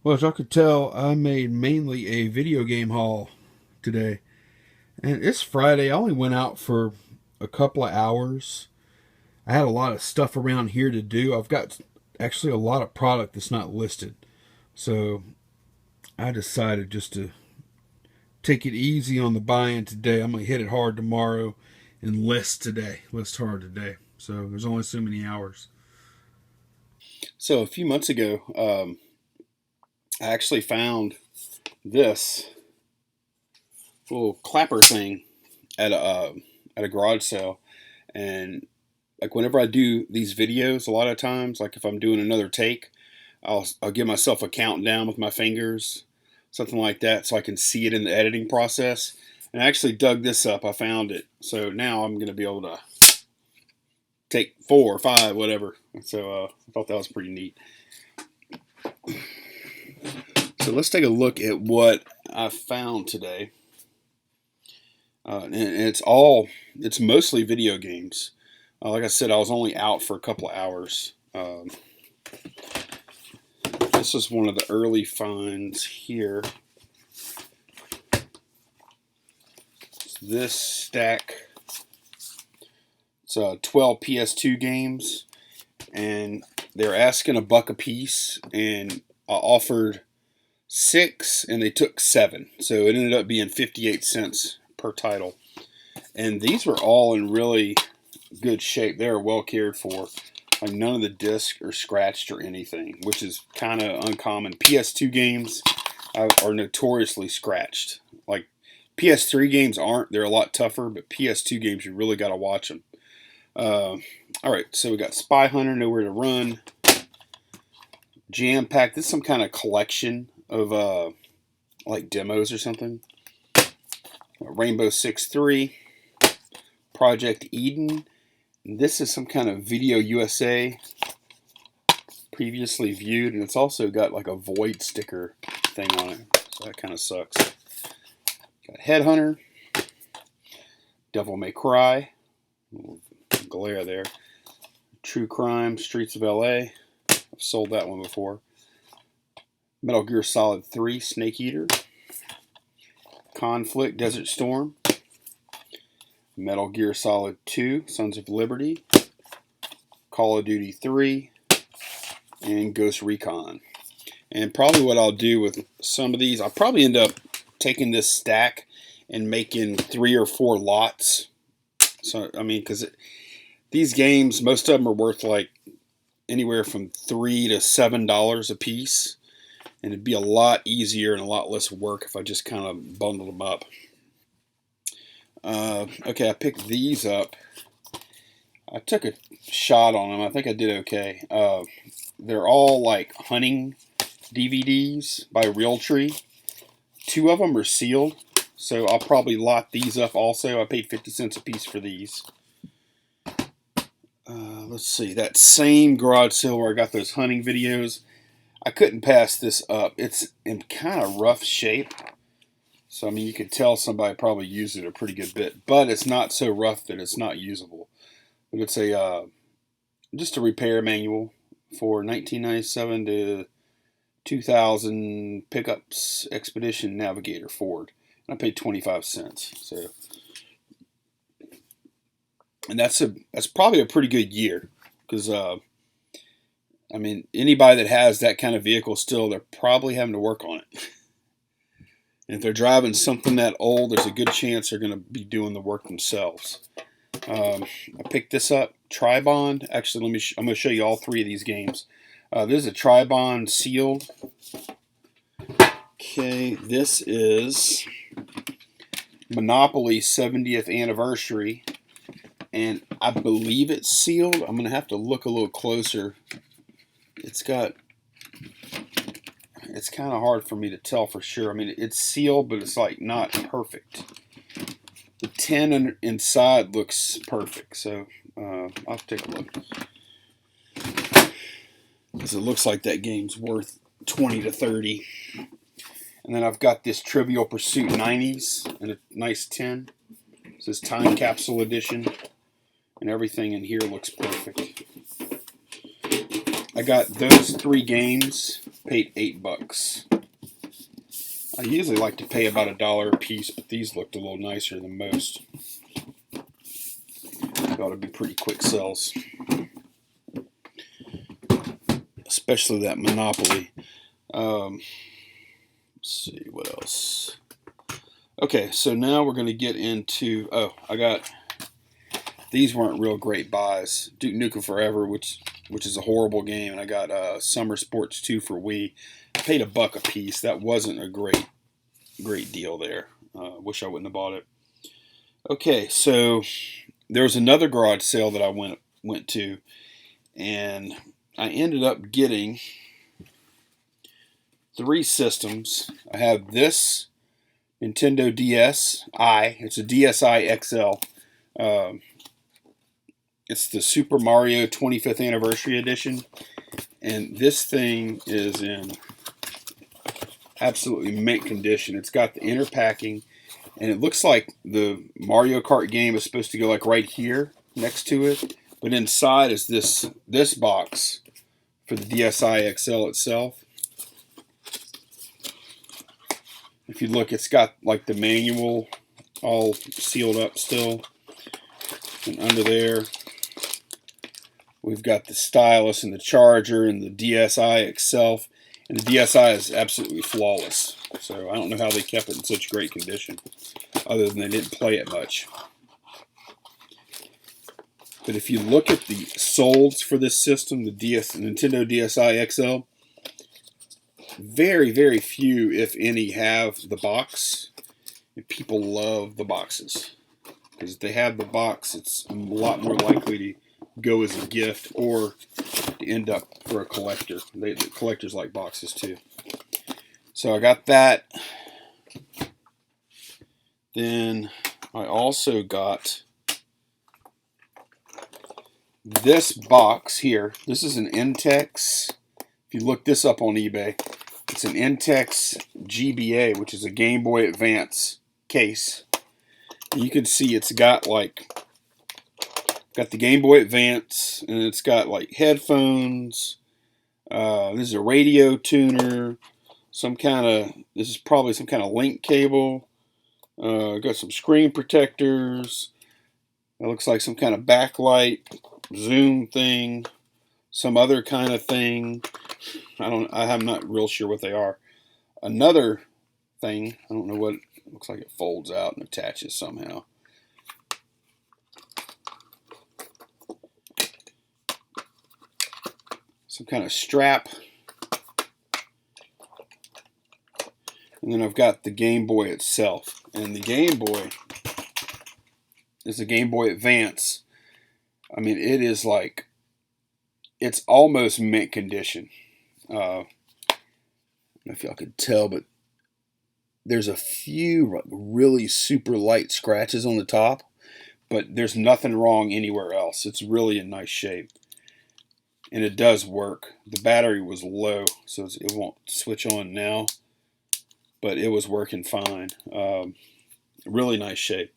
Well, as y'all could tell, I made mainly a video game haul today. And it's Friday. I only went out for a couple of hours. I had a lot of stuff around here to do. I've got actually a lot of product that's not listed. So I decided just to take it easy on the buy-in today. I'm going to hit it hard tomorrow and list hard today. So there's only so many hours. So a few months ago, I actually found this little clapper thing at a garage sale, and like whenever I do these videos, a lot of times, like if I'm doing another take, I'll give myself a countdown with my fingers, something like that, so I can see it in the editing process. And I actually dug this up. I found it, so now I'm gonna be able to take 4 or 5, whatever. So I thought that was pretty neat. So let's take a look at what I found today. And it's mostly video games. Like I said, I was only out for a couple of hours. This is one of the early finds here. This stack, it's 12 PS2 games, and they're asking $1 a piece, and I offered 6, and they took 7, so it ended up being 58 cents per title. And these were all in really good shape. They are well cared for. Like none of the discs are scratched or anything, which is kind of uncommon. PS2 games are notoriously scratched. Like PS3 games aren't. They're a lot tougher, but PS2 games, you really got to watch them. All right, so we got Spy Hunter, Nowhere to Run, Jam Pack. This is some kind of collection of like demos or something. Rainbow Six 3, Project Eden. And this is some kind of Video USA previously viewed, and it's also got like a void sticker thing on it, so that kind of sucks. Got Headhunter, Devil May Cry, glare there, True Crime, Streets of LA. I've sold that one before. Metal Gear Solid 3, Snake Eater, Conflict, Desert Storm, Metal Gear Solid 2, Sons of Liberty, Call of Duty 3, and Ghost Recon. And probably what I'll do with some of these, I'll probably end up taking this stack and making 3 or 4 lots. So, I mean, because these games, most of them are worth like anywhere from $3 to $7 a piece. And it'd be a lot easier and a lot less work if I just kind of bundled them up. Okay, I picked these up. I took a shot on them. I think I did okay. They're all like hunting DVDs by Realtree. 2 of them are sealed, so I'll probably lot these up also. I paid 50 cents a piece for these. Let's see, that same garage sale where I got those hunting videos, I couldn't pass this up. It's in kind of rough shape. So, I mean, you could tell somebody probably used it a pretty good bit. But it's not so rough that it's not usable. But it's just a repair manual for 1997 to 2000 pickups Expedition Navigator Ford. And I paid 25 cents. So, and that's probably a pretty good year. Because, I mean, anybody that has that kind of vehicle still, they're probably having to work on it. And if they're driving something that old, there's a good chance they're going to be doing the work themselves. I picked this up, Tribond. Actually, I'm going to show you all 3 of these games. This is a Tribond sealed. Okay, this is Monopoly 70th anniversary, and I believe it's sealed. I'm going to have to look a little closer. It's kind of hard for me to tell for sure. I mean, it's sealed, but it's like not perfect. The tin inside looks perfect, so I'll take a look. Because it looks like that game's worth 20 to 30. And then I've got this Trivial Pursuit 90s in a nice tin. This is Time Capsule Edition, and everything in here looks perfect. I got those 3 games, paid $8. I usually like to pay about $1 a piece, but these looked a little nicer than most. Ought to be pretty quick sells, especially that Monopoly. Let's see what else. Okay, so now we're going to get into. Oh, I got. These weren't real great buys. Duke Nukem Forever, which is a horrible game, and I got Summer Sports 2 for Wii. I paid $1 a piece. That wasn't a great deal there. Wish I wouldn't have bought it. Okay, so there was another garage sale that I went to, and I ended up getting 3 systems. I have this Nintendo DSi. It's a DSi XL. It's the Super Mario 25th Anniversary Edition, and this thing is in absolutely mint condition. It's got the inner packing, and it looks like the Mario Kart game is supposed to go like right here next to it, but inside is this box for the DSi XL itself. If you look, it's got like the manual all sealed up still, and under there we've got the stylus and the charger and the DSi itself. And the DSi is absolutely flawless. So I don't know how they kept it in such great condition, other than they didn't play it much. But if you look at the solds for this system, the Nintendo DSi XL, very, very few, if any, have the box. And people love the boxes. Because if they have the box, it's a lot more likely to go as a gift or to end up for a collector. The collectors like boxes too. So I got that. Then I also got this box here. This is an Intex. If you look this up on eBay, it's an Intex GBA, which is a Game Boy Advance case. You can see it's got the Game Boy Advance, and it's got like headphones. This is a radio tuner. This is probably some kind of link cable. Got some screen protectors. It looks like some kind of backlight, zoom thing, some other kind of thing. I'm not real sure what they are. Another thing, I don't know what. It looks like it folds out and attaches somehow. Some kind of strap. And then I've got the Game Boy itself. And the Game Boy is a Game Boy Advance. I mean, it is like, it's almost mint condition. I don't know if y'all could tell, but there's a few really super light scratches on the top, but there's nothing wrong anywhere else. It's really in nice shape. And it does work. The battery was low, so it won't switch on now, but it was working fine. Really nice shape.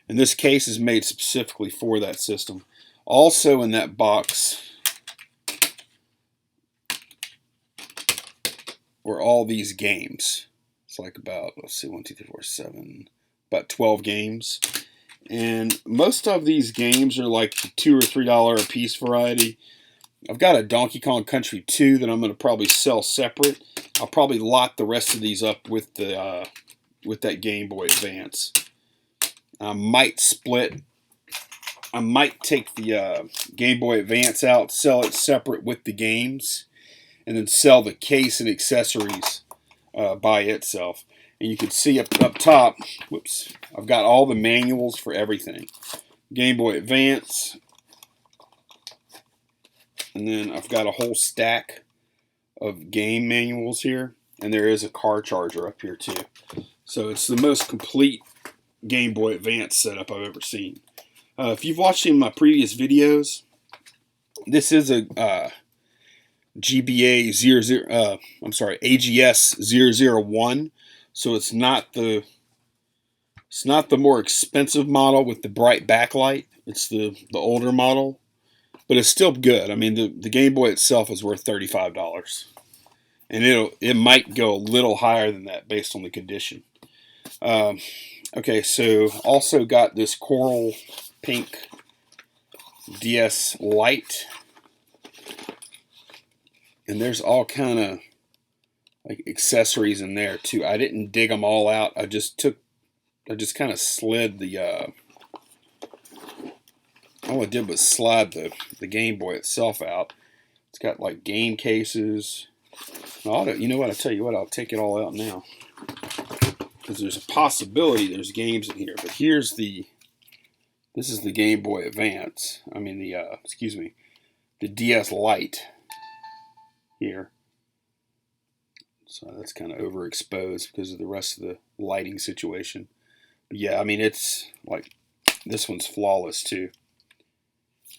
And this case is made specifically for that system. Also in that box were all these games. It's like about, let's see, 1, 2, 3, 4, 7, about 12 games. And most of these games are like the $2 or $3 a piece variety. I've got a Donkey Kong Country 2 that I'm going to probably sell separate. I'll probably lot the rest of these up with the with that Game Boy Advance. I might take the Game Boy Advance out, sell it separate with the games, and then sell the case and accessories by itself. And you can see up top, whoops, I've got all the manuals for everything. Game Boy Advance. And then I've got a whole stack of game manuals here. And there is a car charger up here too. So it's the most complete Game Boy Advance setup I've ever seen. If you've watched any of my previous videos, this is a AGS 001. So it's not the more expensive model with the bright backlight. It's the older model. But it's still good. I mean, the Game Boy itself is worth $35. and it might go a little higher than that based on the condition. Okay, so also got this coral pink DS Lite, and there's all kind of like accessories in there too. I didn't dig them all out. I just kind of slid the all I did was slide the Game Boy itself out. It's got like game cases. You know what? I'll tell you what. I'll take it all out now, because there's a possibility there's games in here. But this is the Game Boy Advance. I mean the DS Lite here. So that's kind of overexposed because of the rest of the lighting situation. But yeah, I mean, it's like, this one's flawless too.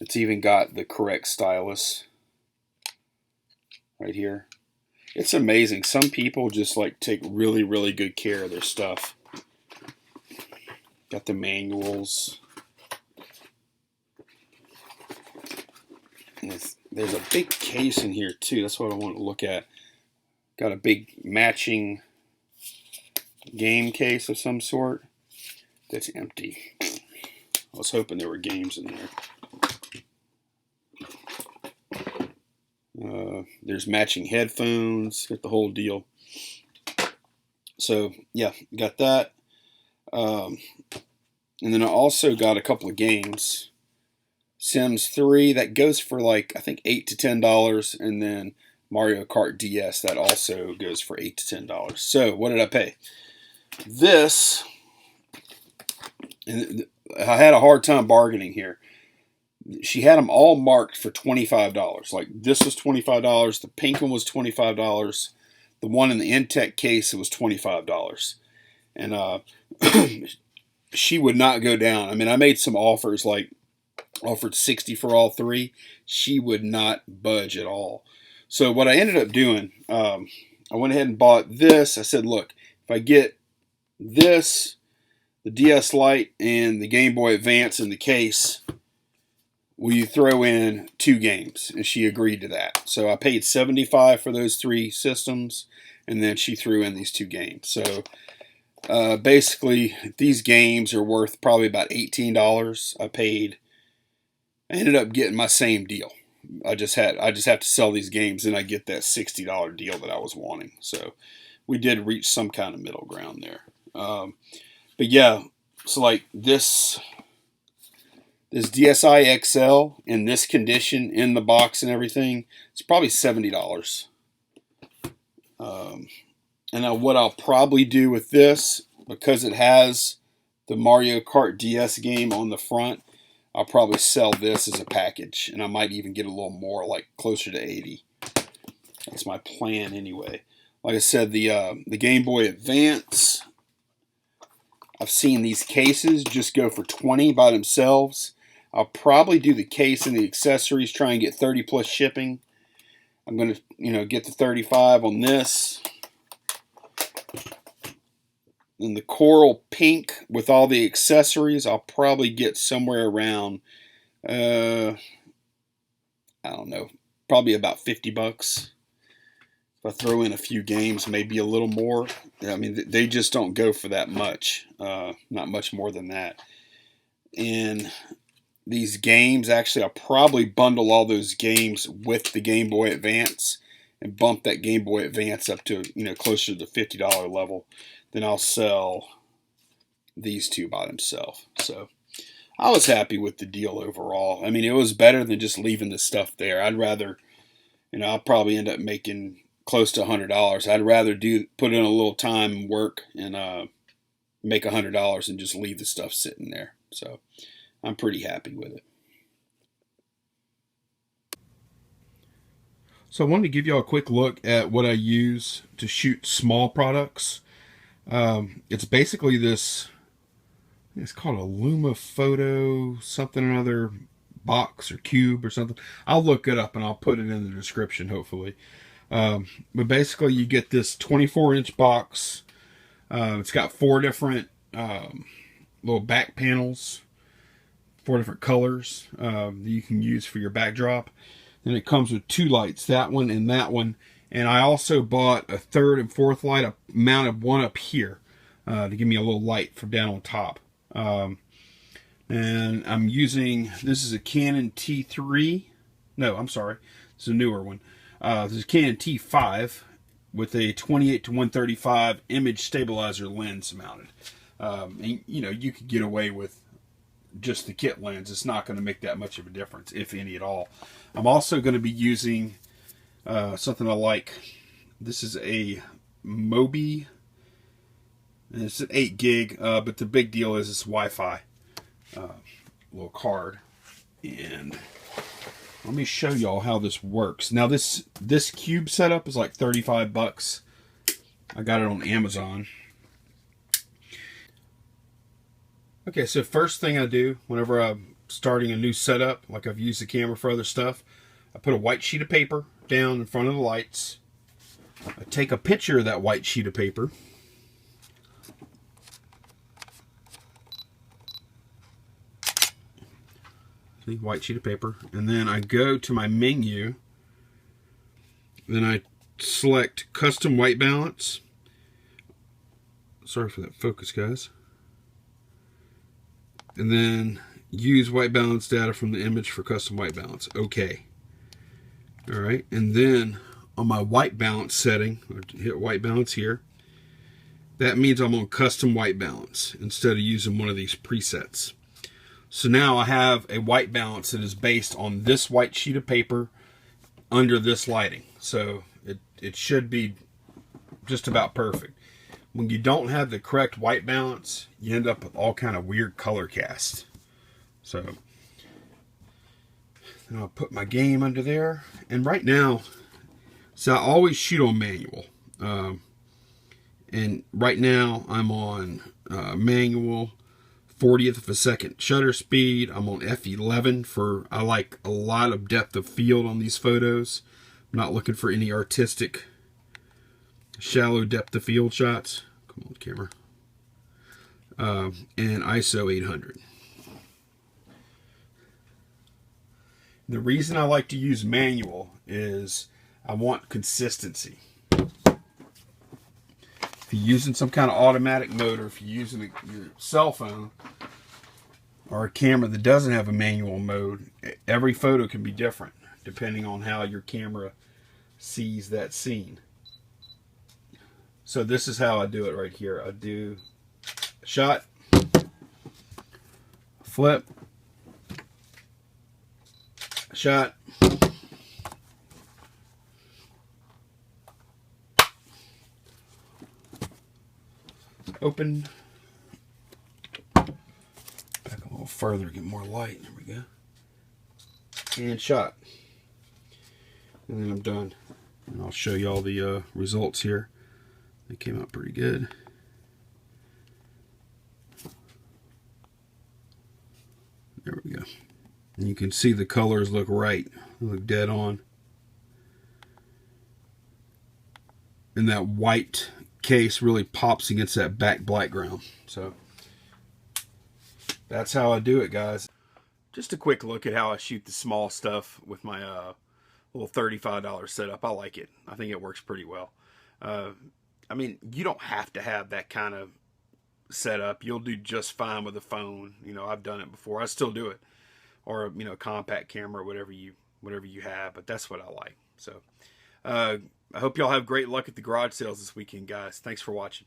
It's even got the correct stylus right here. It's amazing. Some people just like take really, really good care of their stuff. Got the manuals. And there's a big case in here too. That's what I want to look at. Got a big matching game case of some sort. That's empty. I was hoping there were games in there. There's matching headphones. Got the whole deal. So yeah, got that. And then I also got a couple of games. Sims 3, that goes for like, I think $8 to $10, and then Mario Kart DS, that also goes for $8 to $10. So what did I pay? This, and I had a hard time bargaining here. She had them all marked for $25. Like, this was $25. The pink one was $25. The one in the Intech case, it was $25. And she would not go down. I mean, I made some offers, like offered $60 for all three. She would not budge at all. So what I ended up doing, I went ahead and bought this. I said, look, if I get this, the DS Lite, and the Game Boy Advance in the case, will you throw in 2 games? And she agreed to that. So I paid $75 for those 3 systems, and then she threw in these 2 games. So basically, these games are worth probably about $18. I ended up getting my same deal. I just have to sell these games, and I get that $60 deal that I was wanting. So we did reach some kind of middle ground there. But yeah, so like this DSi XL in this condition, in the box and everything, it's probably $70. And now what I'll probably do with this, because it has the Mario Kart DS game on the front, I'll probably sell this as a package, and I might even get a little more, like closer to $80. That's my plan anyway. Like I said, the Game Boy Advance, I've seen these cases just go for $20 by themselves. I'll probably do the case and the accessories, try and get 30 plus shipping. I'm going to, get the 35 on this. And the coral pink with all the accessories, I'll probably get somewhere around, I don't know, probably about $50. If I throw in a few games, maybe a little more. I mean, they just don't go for that much. Not much more than that. And these games, actually, I'll probably bundle all those games with the Game Boy Advance and bump that Game Boy Advance up to, closer to the $50 level. Then I'll sell these 2 by themselves. So I was happy with the deal overall. I mean, it was better than just leaving the stuff there. I'd rather, I'll probably end up making close to $100. I'd rather put in a little time and work and make $100 and just leave the stuff sitting there. So I'm pretty happy with it. So I wanted to give y'all a quick look at what I use to shoot small products. It's basically this, it's called a LumaPhoto something or other box or cube or something. I'll look it up and I'll put it in the description, hopefully. But basically you get this 24-inch box. It's got 4 different little back panels, 4 different colors that you can use for your backdrop. Then it comes with 2 lights, that one and that one. And I also bought a third and fourth light. I mounted one up here to give me a little light from down on top. And I'm using, this is a Canon T3. No, I'm sorry. It's a newer one. This is Canon T5 with a 28-135 image stabilizer lens mounted. And, you know, you could get away with just the kit lens. It's not going to make that much of a difference, if any at all. I'm also going to be using something I like. This is a Mobi, and it's an 8 gig, but the big deal is it's Wi-Fi little card. And let me show y'all how this works. Now this cube setup is like 35 bucks. I got it on Amazon. Okay, so first thing I do whenever I'm starting a new setup, like I've used the camera for other stuff, I put a white sheet of paper down in front of the lights. I take a picture of that white sheet of paper. See, white sheet of paper. And then I go to my menu. Then I select custom white balance. Sorry for that focus, guys. And then use white balance data from the image for custom white balance. Okay. Alright, and then on my white balance setting, hit white balance here. That means I'm on custom white balance instead of using one of these presets. So now I have a white balance that is based on this white sheet of paper under this lighting. So it should be just about perfect. When you don't have the correct white balance, you end up with all kind of weird color cast. So then I'll put my game under there. And right now, so I always shoot on manual. And right now I'm on manual, 40th of a second shutter speed. I'm on f11 for, I like a lot of depth of field on these photos. I'm not looking for any artistic shallow depth of field shots. Come on, camera. And ISO 800. The reason I like to use manual is I want consistency. If you're using some kind of automatic mode, or if you're using your cell phone or a camera that doesn't have a manual mode, every photo can be different depending on how your camera sees that scene. So this is how I do it right here. I do a shot, flip, a shot, open, back a little further, get more light, there we go, and shot. And then I'm done. And I'll show you all the results here. They came out pretty good. There we go. And you can see the colors look right. They look dead on. And that white case really pops against that back background. So that's how I do it, guys. Just a quick look at how I shoot the small stuff with my little $35 setup. I like it. I think it works pretty well. I mean, you don't have to have that kind of setup. You'll do just fine with a phone. You know, I've done it before. I still do it. Or, you know, compact camera, or whatever you have. But that's what I like. So, I hope y'all have great luck at the garage sales this weekend, guys. Thanks for watching.